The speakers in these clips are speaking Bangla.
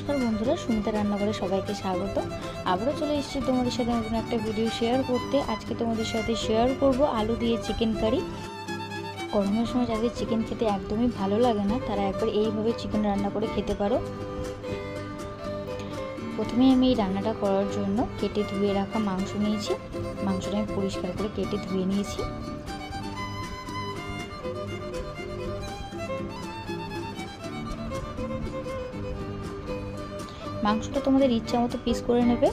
নমস্কার বন্ধুরা, সুমিতা রান্নাঘরে সবাইকে স্বাগত। আবারও চলে এসেছি তোমাদের সাথে নতুন একটা ভিডিও শেয়ার করতে। আজকে তোমাদের সাথে শেয়ার করব আলু দিয়ে চিকেন কারি। গরমের সময় যাদের চিকেন খেতে একদমই ভালো লাগে না, তারা একবার এইভাবে চিকেন রান্না করে খেতে পারো। প্রথমে আমি এই রান্নাটা করার জন্য কেটে ধুয়ে রাখা মাংস নিয়েছি। মাংসটা আমি পরিষ্কার করে কেটে ধুয়ে নিয়েছি। মাংসটা তোমাদের ইচ্ছা মতো পিস করে নেবে।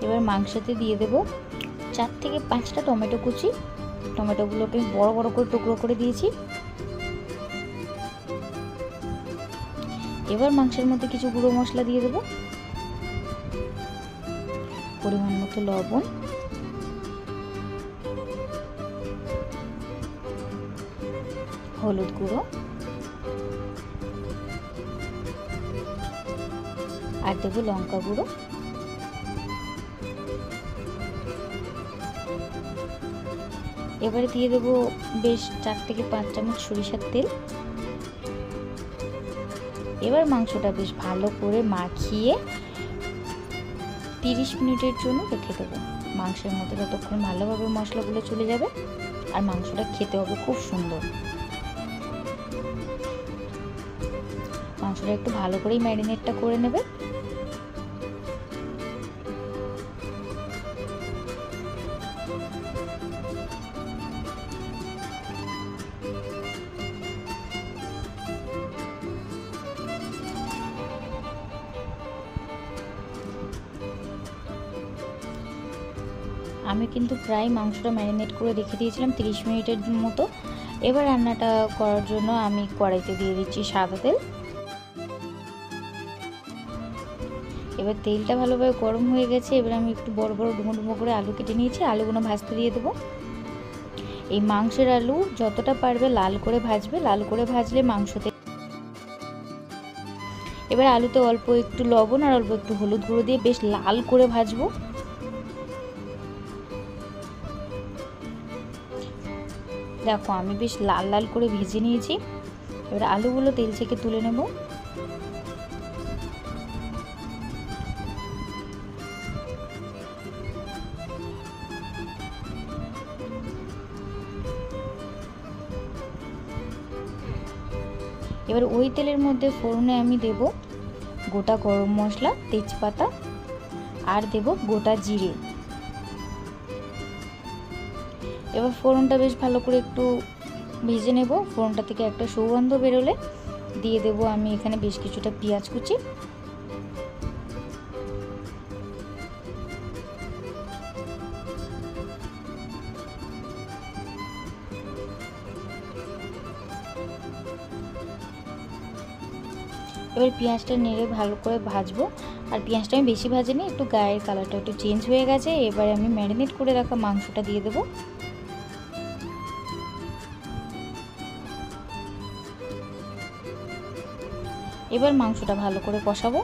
এবার মাংসতে দিয়ে দেব 4 থেকে 5টা টমেটো কুচি। টমেটোগুলোকে বড় বড় করে টুকরো করে দিয়েছি। এবার মাংসের মধ্যে কিছু গুঁড়ো মশলা দিয়ে দেব, পরিমাণ মতো লবণ, হলুদ গুঁড়ো আর দেবো লঙ্কা গুঁড়ো। এবারে দিয়ে দেবো বেশ 4 থেকে 5 চামচ সরিষার তেল। এবার মাংসটা বেশ ভালো করে মাখিয়ে 30 মিনিটের জন্য রেখে দেবো। মাংসের মধ্যে যতক্ষণ ভালোভাবে মশলাগুলো চলে যাবে, আর মাংসটা খেতে হবে খুব সুন্দর। মাংসটা একটু ভালো করেই ম্যারিনেটটা করে নেবে। আমি কিন্তু প্রায় মাংসটা ম্যারিনেট করে রেখে দিয়েছিলাম 30 মিনিটের মতো। এবার রান্নাটা করার জন্য আমি কড়াইতে দিয়ে দিচ্ছি সাদা তেল। এবার তেলটা ভালোভাবে গরম হয়ে গেছে। এবার আমি একটু বড় বড় ডুমো ডুমো করে আলু কেটে নিয়েছি। আলুগুলো ভাজতে দিয়ে দেবো। এই মাংসের আলু যতটা পারবে লাল করে ভাজবে, লাল করে ভাজলে মাংসতে। এবার আলুতে অল্প একটু লবণ আর অল্প একটু হলুদ গুঁড়ো দিয়ে বেশ লাল করে ভাজবো। দেখো আমি বেশ লাল লাল করে ভেজে নিয়েছি। এবার আলুগুলো তেল থেকে তুলে নেব। এবার ওই তেলের মধ্যে ফোড়নে আমি দেব গোটা গরম মশলা, তেজপাতা আর দেব গোটা জিরে। এবার ফোড়নটা বেশ ভালো করে একটু ভেজে নেব। ফোড়নটা থেকে একটা সুগন্ধ বেরোলে দিয়ে দেব আমি এখানে বেশ কিছুটা পেঁয়াজ কুচি। এবার পেঁয়াজটা নেড়ে ভালো করে ভাজবো। আর পেঁয়াজটা আমি বেশি ভাজিনি, একটু গায়ের কালারটা একটু চেঞ্জ হয়ে গেছে। এবারে আমি ম্যারিনেট করে রাখা মাংসটা দিয়ে দেবো। এবার মাংসটা ভালো করে কষাবো।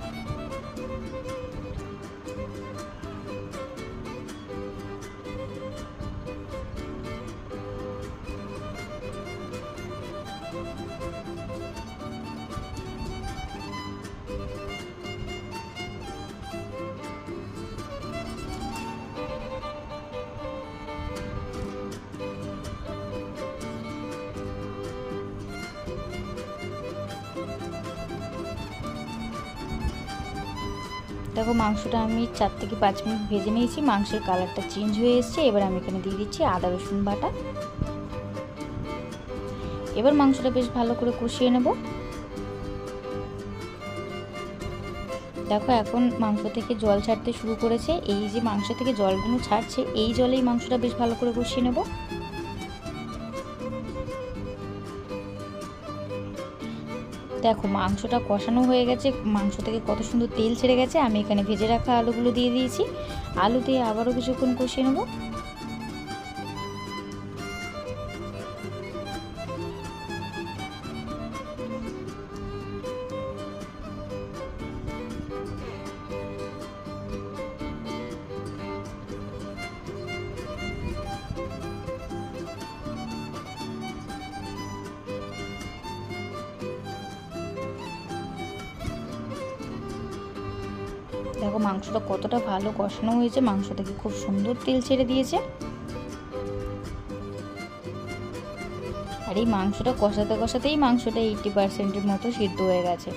দেখো মাংসটা আমি 4 থেকে 5 মিনিট ভেজে নিয়েছি। মাংসের কালারটা চেঞ্জ হয়ে এসেছে। এবার আমি এখানে দিয়ে দিচ্ছি আদা রসুন বাটা। এবার মাংসটা বেশ ভালো করে কষিয়ে নেব। দেখো এখন মাংস থেকে জল ছাড়তে শুরু করেছে। এই যে মাংস থেকে জলগুলো ছাড়ছে, এই জলেই মাংসটা বেশ ভালো করে কষিয়ে নেব। দেখো মাংসটা কষানো হয়ে গেছে, মাংস থেকে কত সুন্দর তেল ছেড়ে গেছে। আমি এখানে ভেজে রাখা আলুগুলো দিয়ে দিয়েছি। আলু দিয়ে আবারও কিছুক্ষণ কষিয়ে নেব। দেখো মাংসটা কতটা ভালো কষানো হয়েছে, মাংস থেকে খুব সুন্দর তেল ছেড়ে দিয়েছে। আর এই মাংসটা কষাতে কষাতেই মাংসটা 80%-এর মতো সিদ্ধ হয়ে গেছে।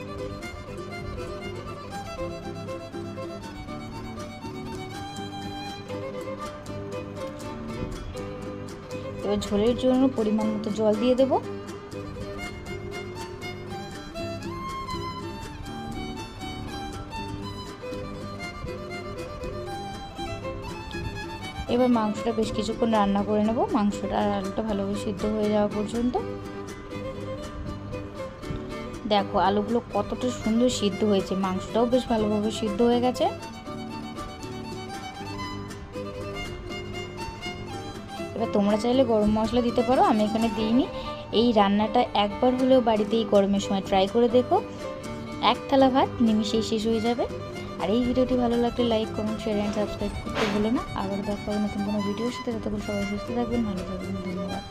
এবার ঝোলের জন্য পরিমাণ মতো জল দিয়ে দেব। এবার মাংসটা বেশ কিছুক্ষণ রান্না করে নেব, মাংসটা আর আলুটা ভালোভাবে সিদ্ধ হয়ে যাওয়া পর্যন্ত। দেখো আলুগুলো কতটা সুন্দর সিদ্ধ হয়েছে, মাংসটাও বেশ ভালোভাবে সিদ্ধ হয়ে গেছে। এবার তোমরা চাইলে গরম মশলা দিতে পারো, আমি এখানে দিইনি। এই রান্নাটা একবার হলেও বাড়িতে এই গরমের সময় ট্রাই করে দেখো, এক থালা ভাত নিমিশেই শেষ হয়ে যাবে। আর এই ভিডিওটি ভালো লাগলে like, comment, share and subscribe করতে ভুলো না। আবার দেখা হবে নতুন কোনো ভিডিওর সাথে। ততক্ষণ সবাই সুস্থ থাকবেন, ভালো থাকবেন, ধন্যবাদ।